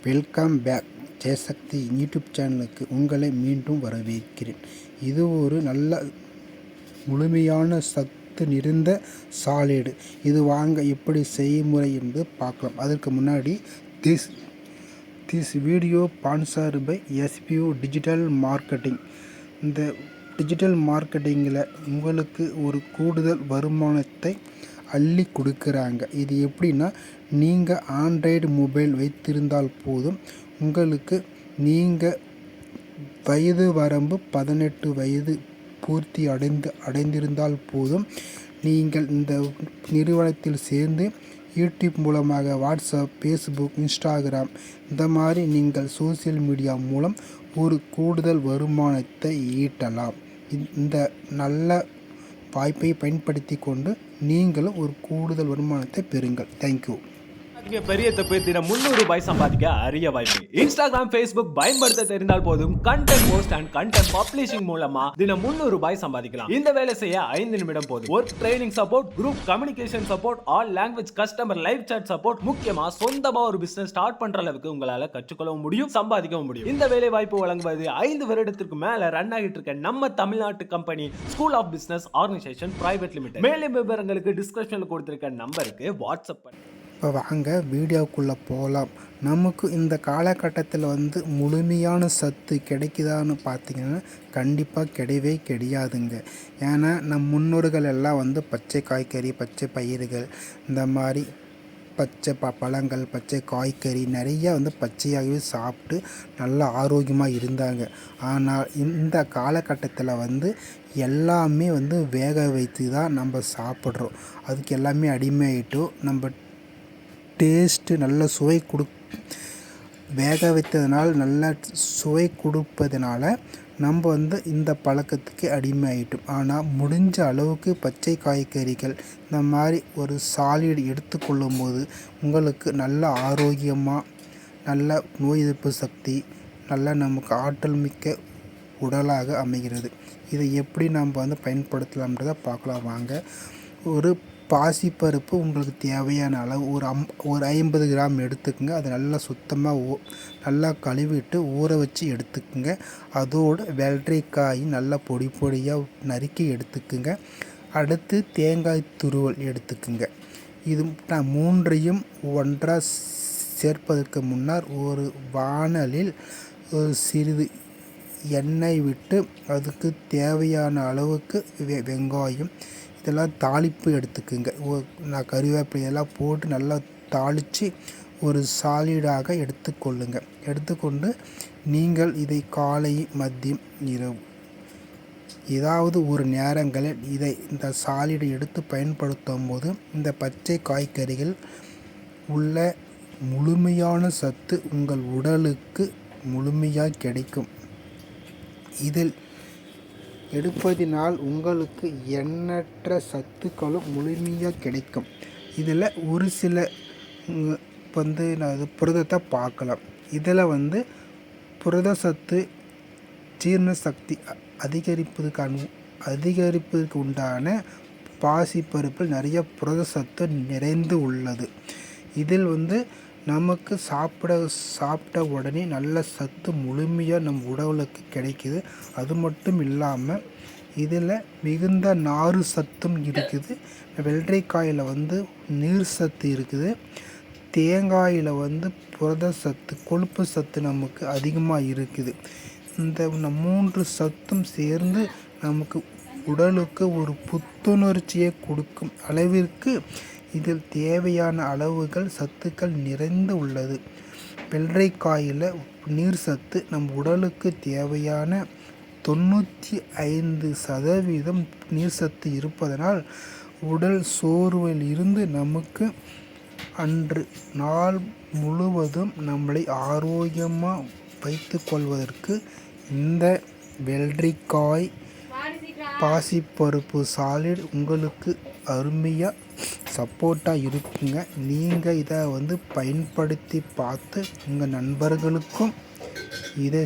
Welcome back Jayasakthi YouTube சேனலுக்கு உங்களை மீண்டும் வரவேற்கிறேன். இது ஒரு நல்ல முழுமையான சத்து நிறைந்த சாலேடு. இது வாங்க எப்படி செய்முறை என்று பார்க்கலாம். அதற்கு முன்னாடி this video sponsored by SBO digital marketing. இந்த டிஜிட்டல் மார்க்கெட்டிங்கில் உங்களுக்கு ஒரு கூடுதல் வருமானத்தை அள்ளி கொடுக்குறாங்க. இது எப்படின்னா, நீங்கள் ஆண்ட்ராய்டு மொபைல் வைத்திருந்தால் போதும். உங்களுக்கு நீங்கள் வயது வரம்பு 18 வயது பூர்த்தி அடைந்திருந்தால் போதும். நீங்கள் இந்த நிறுவனத்தில் சேர்ந்து யூடியூப் மூலமாக வாட்ஸ்அப், ஃபேஸ்புக், இன்ஸ்டாகிராம் இந்த மாதிரி நீங்கள் சோசியல் மீடியா மூலம் ஒரு கூடுதல் வருமானத்தை ஈட்டலாம். இந்த நல்ல வாய்ப்பை பயன்படுத்தி கொண்டு நீங்களும் ஒரு கூடுதல் வருமானத்தை பெறுங்கள். தேங்க்யூ. பெரிய தப்பு. தினம் 300 ரூபாய் சம்பாதிக்க அரிய வாய்ப்பு. இன்ஸ்டாகிராம், ஃபேஸ்புக் பயன்படுத்த தெரிந்தால் போதும். Content post and content publishing மூலமா தினம் 300 ரூபாய் சம்பாதிக்கலாம். இந்த வேலை செய்ய 5 நிமிடம் போதும். Work training support, group communication support, all language customer live chat support. முக்கியமா சொந்தமா ஒரு பிசினஸ் ஸ்டார்ட் பண்ற அளவுக்கு உங்களால கற்றுக்கொள்ளவும் முடியும், சம்பாதிக்கவும் முடியும். இந்த வேலை வாய்ப்பு வழங்குவது 5 வருடத்திற்கு மேல ரன் ஆகிட்டு இருக்க நம்ம தமிழ்நாட்டு company school of business organisation private limited. மேலும் விவரங்களுக்கு டிஸ்கிரிப்ஷன்ல கொடுத்திருக்க நம்பருக்கு வாட்ஸ்அப் பண்ணி. இப்போ வாங்க வீடியோக்குள்ளே போகலாம். நமக்கு இந்த காலகட்டத்தில் முழுமையான சத்து கிடைக்குதான்னு பார்த்தீங்கன்னா கண்டிப்பாக கிடையவே கிடையாதுங்க. ஏன்னா நம் முன்னோர்கள் எல்லாம் பச்சை காய்கறி, பச்சை பயிர்கள், இந்த மாதிரி பச்சை பழங்கள், பச்சை காய்கறி நிறையா பச்சையாகவே சாப்பிட்டு நல்லா ஆரோக்கியமாக இருந்தாங்க. ஆனால் இந்த காலகட்டத்தில் எல்லாமே வேக வைத்து தான் நம்ம சாப்பிட்றோம். அதுக்கு எல்லாமே அடிமையாயிட்டோம். நம்ம டேஸ்ட்டு நல்ல சுவை வேக வைத்ததுனால் நல்ல சுவை கொடுப்பதனால நம்ம இந்த பழக்கத்துக்கு அடிமையாயிட்டோம். ஆனால் முடிஞ்ச அளவுக்கு பச்சை காய்கறிகள் இந்த மாதிரி ஒரு சாலிட் எடுத்துக்கொள்ளும் போது உங்களுக்கு நல்ல ஆரோக்கியமாக, நல்ல நோய் எதிர்ப்பு சக்தி, நல்ல நமக்கு ஆற்றல் மிக்க உடலாக அமைகிறது. இதை எப்படி நம்ம பயன்படுத்தலாம்ன்றதை பார்க்கலாம் வாங்க. ஒரு பாசிப்பருப்பு உங்களுக்கு தேவையான அளவு ஒரு 50 கிராம் எடுத்துக்கோங்க. அதை நல்லா சுத்தமாக நல்லா கழுவிட்டு ஊற வச்சு எடுத்துக்கோங்க. அதோடு வெள்ளரிக்காய் நல்லா பொடி பொடியாக நறுக்கி எடுத்துக்குங்க. அடுத்து தேங்காய் துருவல் எடுத்துக்குங்க. இது நான் 3ஐயும் ஒன்றாக சேர்ப்பதற்கு முன்னர் ஒரு வாணலில் சிறிது எண்ணெய் விட்டு அதுக்கு தேவையான அளவுக்கு வெங்காயம் இதெல்லாம் தாளிப்பு எடுத்துக்குங்க. நான் கறிவேப்பிலையெல்லாம் போட்டு நல்லா தாளித்து ஒரு சாலிடாக எடுத்துக்கொண்டு நீங்கள் இதை காலை, மதியம், இரவு ஏதாவது ஒரு நேரங்களில் இந்த சாலிடை எடுத்து பயன்படுத்தும் போது இந்த பச்சை காய்கறிகள் உள்ள முழுமையான சத்து உங்கள் உடலுக்கு முழுமையாக கிடைக்கும். இதில் எடுப்பதினால் உங்களுக்கு எண்ணற்ற சத்துக்களும் முழுமையாக கிடைக்கும். இதில் ஒரு சில நான் புரதத்தை பார்க்கலாம். இதில் புரத சத்து ஜீரண சக்தி அதிகரிப்பதற்கு உண்டான பாசிப்பருப்பில் நிறைய புரத சத்து நிறைந்து உள்ளது. இதில் நமக்கு சாப்பிட்ட உடனே நல்ல சத்து முழுமையாக நம் உடலுக்கு கிடைக்குது. அது மட்டும் இல்லாமல் இதில் மிகுந்த நாறு சத்தும் இருக்குது. வெள்ளரிக்காயில் நீர் சத்து இருக்குது. தேங்காயில் புரத சத்து, கொழுப்பு சத்து நமக்கு அதிகமாக இருக்குது. இந்த 3 சத்தும் சேர்ந்து நமக்கு உடலுக்கு ஒரு புத்துணர்ச்சியை கொடுக்கும் அளவிற்கு இதில் தேவையான அளவுகள் சத்துக்கள் நிறைந்து உள்ளது. வெள்ளரிக்காயில் நீர் சத்து நம் உடலுக்கு தேவையான 95% நீர் சத்து இருப்பதனால் உடல் சோர்வில் இருந்து நமக்கு அன்று நாள் முழுவதும் நம்மளை ஆரோக்கியமாக வைத்து கொள்வதற்கு இந்த வெள்ளரிக்காய் பாசிப்பருப்பு சாலிட் உங்களுக்கு அருமையாக சப்போர்ட்டாக இருக்குங்க. நீங்கள் இதை பயன்படுத்தி பார்த்து உங்கள் நண்பர்களுக்கும் இதை